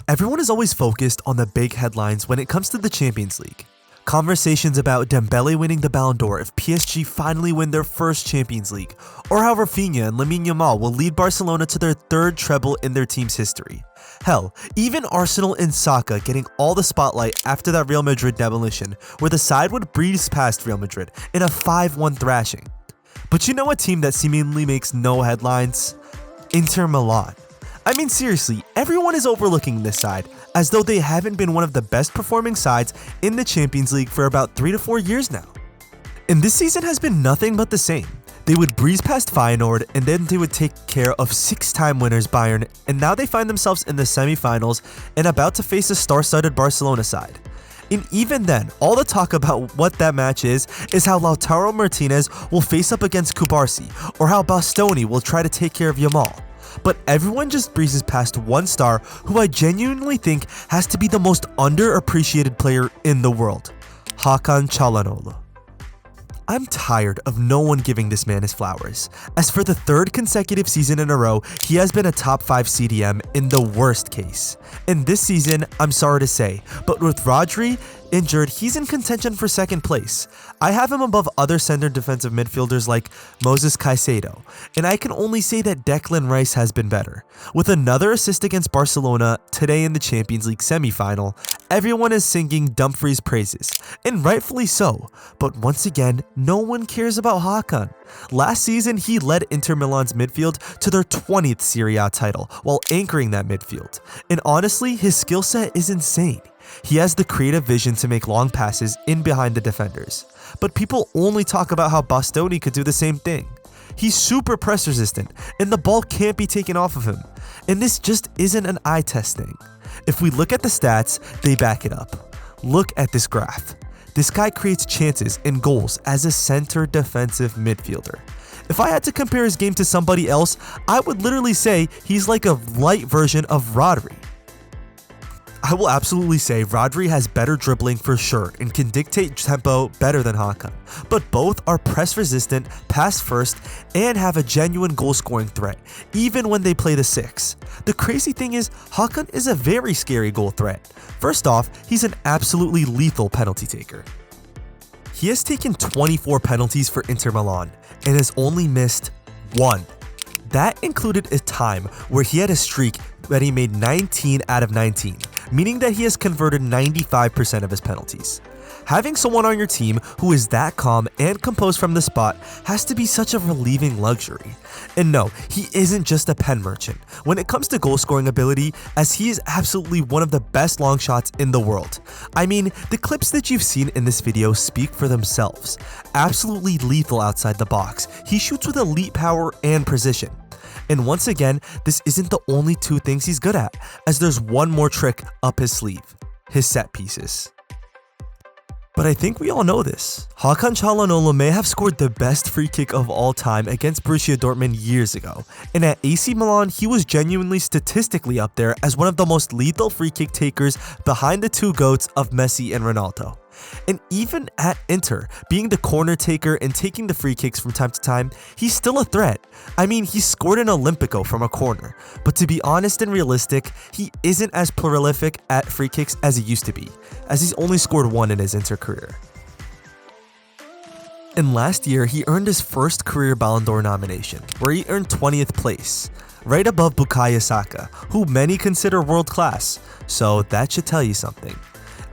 Everyone is always focused on the big headlines when it comes to the Champions League. Conversations about Dembele winning the Ballon d'Or if PSG finally win their first Champions League, or how Rafinha and Lamine Yamal will lead Barcelona to their third treble in their team's history. Hell, even Arsenal and Saka getting all the spotlight after that Real Madrid demolition, where the side would breeze past Real Madrid in a 5-1 thrashing. But you know a team that seemingly makes no headlines? Inter Milan. I mean seriously, everyone is overlooking this side, as though they haven't been one of the best performing sides in the Champions League for about 3 to 4 years now. And this season has been nothing but the same. They would breeze past Feyenoord and then they would take care of 6-time winners Bayern, and now they find themselves in the semi-finals and about to face a star-studded Barcelona side. And even then, all the talk about what that match is how Lautaro Martinez will face up against Kubarsi, or how Bastoni will try to take care of Yamal. But everyone just breezes past one star who I genuinely think has to be the most underappreciated player in the world, Hakan Calhanoglu. I'm tired of no one giving this man his flowers, as for the third consecutive season in a row, he has been a top 5 CDM in the worst case. And this season, I'm sorry to say, but with Rodri injured, he's in contention for second place. I have him above other center defensive midfielders like Moses Caicedo, and I can only say that Declan Rice has been better. With another assist against Barcelona today in the Champions League semi-final, everyone is singing Dumfries' praises, and rightfully so, but once again, no one cares about Hakan. Last season, he led Inter Milan's midfield to their 20th Serie A title while anchoring that midfield, and honestly, his skill set is insane. He has the creative vision to make long passes in behind the defenders, but people only talk about how Bastoni could do the same thing. He's super press resistant, and the ball can't be taken off of him, and this just isn't an eye test thing. If we look at the stats, they back it up. Look at this graph. This guy creates chances and goals as a center defensive midfielder. If I had to compare his game to somebody else, I would literally say he's like a light version of Rodri. I will absolutely say Rodri has better dribbling for sure and can dictate tempo better than Hakan, but both are press resistant, pass first, and have a genuine goal scoring threat, even when they play the 6. The crazy thing is, Hakan is a very scary goal threat. First off, he's an absolutely lethal penalty taker. He has taken 24 penalties for Inter Milan and has only missed 1. That included a time where he had a streak that he made 19 out of 19, meaning that he has converted 95% of his penalties. Having someone on your team who is that calm and composed from the spot has to be such a relieving luxury. And no, he isn't just a pen merchant when it comes to goal scoring ability, as he is absolutely one of the best long shots in the world. I mean, the clips that you've seen in this video speak for themselves. Absolutely lethal outside the box, he shoots with elite power and precision. And once again, this isn't the only 2 things he's good at, as there's one more trick up his sleeve: his set pieces. But I think we all know this. Hakan Calhanoglu may have scored the best free kick of all time against Borussia Dortmund years ago, and at AC Milan, he was genuinely statistically up there as one of the most lethal free kick takers behind the 2 GOATs of Messi and Ronaldo. And even at Inter, being the corner taker and taking the free kicks from time to time, he's still a threat. I mean, he scored an Olympico from a corner, but to be honest and realistic, he isn't as prolific at free kicks as he used to be, as he's only scored 1 in his Inter career. And last year, he earned his first career Ballon d'Or nomination, where he earned 20th place, right above Bukayo Saka, who many consider world-class, so that should tell you something.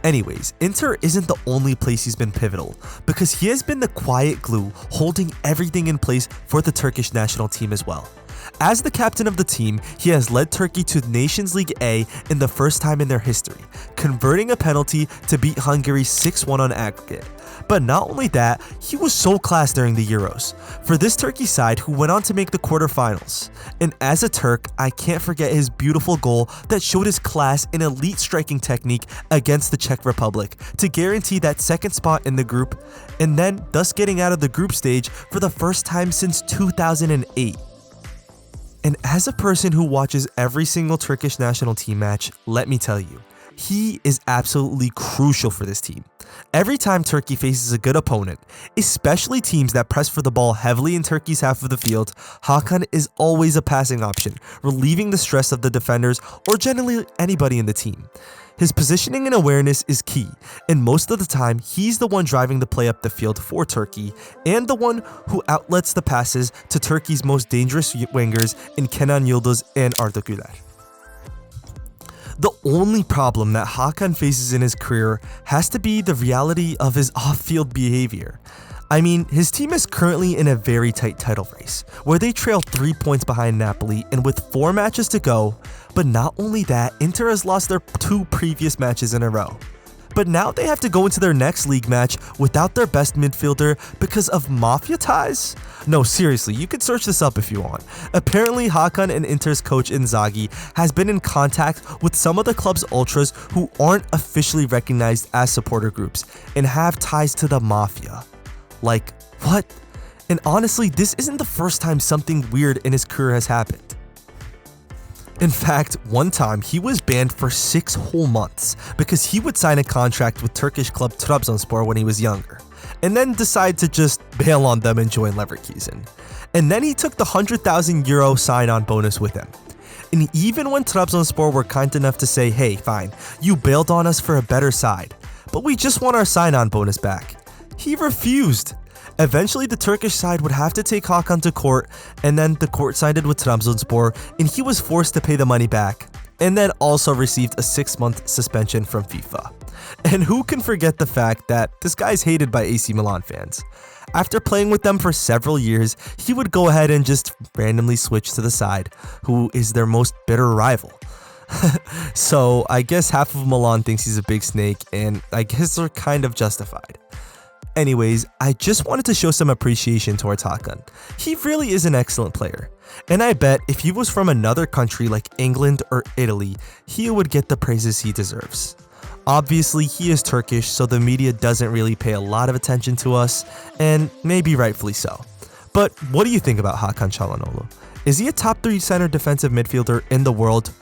Anyways, Inter isn't the only place he's been pivotal, because he has been the quiet glue holding everything in place for the Turkish national team as well. As the captain of the team, he has led Turkey to Nations League A in the first time in their history, converting a penalty to beat Hungary 6-1 on aggregate. But not only that, he was so class during the Euros for this Turkey side who went on to make the quarterfinals. And as a Turk, I can't forget his beautiful goal that showed his class in elite striking technique against the Czech Republic to guarantee that second spot in the group, and then thus getting out of the group stage for the first time since 2008. And as a person who watches every single Turkish national team match, let me tell you, he is absolutely crucial for this team. Every time Turkey faces a good opponent, especially teams that press for the ball heavily in Turkey's half of the field, Hakan is always a passing option, relieving the stress of the defenders or generally anybody in the team. His positioning and awareness is key, and most of the time, he's the one driving the play up the field for Turkey, and the one who outlets the passes to Turkey's most dangerous wingers in Kenan Yıldız and Arda Güler. The only problem that Hakan faces in his career has to be the reality of his off-field behavior. I mean, his team is currently in a very tight title race, where they trail 3 points behind Napoli and with 4 matches to go, but not only that, Inter has lost their 2 previous matches in a row. But now they have to go into their next league match without their best midfielder because of mafia ties? No, seriously, you could search this up if you want. Apparently, Hakan and Inter's coach Inzaghi has been in contact with some of the club's ultras who aren't officially recognized as supporter groups and have ties to the mafia. Like, what? And honestly, this isn't the first time something weird in his career has happened. In fact, one time he was banned for 6 whole months because he would sign a contract with Turkish club Trabzonspor when he was younger, and then decide to just bail on them and join Leverkusen. And then he took the €100,000 sign-on bonus with him. And even when Trabzonspor were kind enough to say, hey, fine, you bailed on us for a better side, but we just want our sign-on bonus back, he refused. Eventually, the Turkish side would have to take Hakan to court, and then the court sided with Trabzonspor, and he was forced to pay the money back, and then also received a 6-month suspension from FIFA. And who can forget the fact that this guy's hated by AC Milan fans? After playing with them for several years, he would go ahead and just randomly switch to the side, who is their most bitter rival. So I guess half of Milan thinks he's a big snake, and I guess they're kind of justified. Anyways, I just wanted to show some appreciation towards Hakan. He really is an excellent player, and I bet if he was from another country like England or Italy, he would get the praises he deserves. Obviously, he is Turkish, so the media doesn't really pay a lot of attention to us, and maybe rightfully so. But what do you think about Hakan Calhanoglu? Is he a top 3 center defensive midfielder in the world,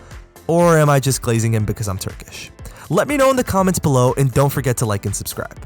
or am I just glazing him because I'm Turkish? Let me know in the comments below, and don't forget to like and subscribe.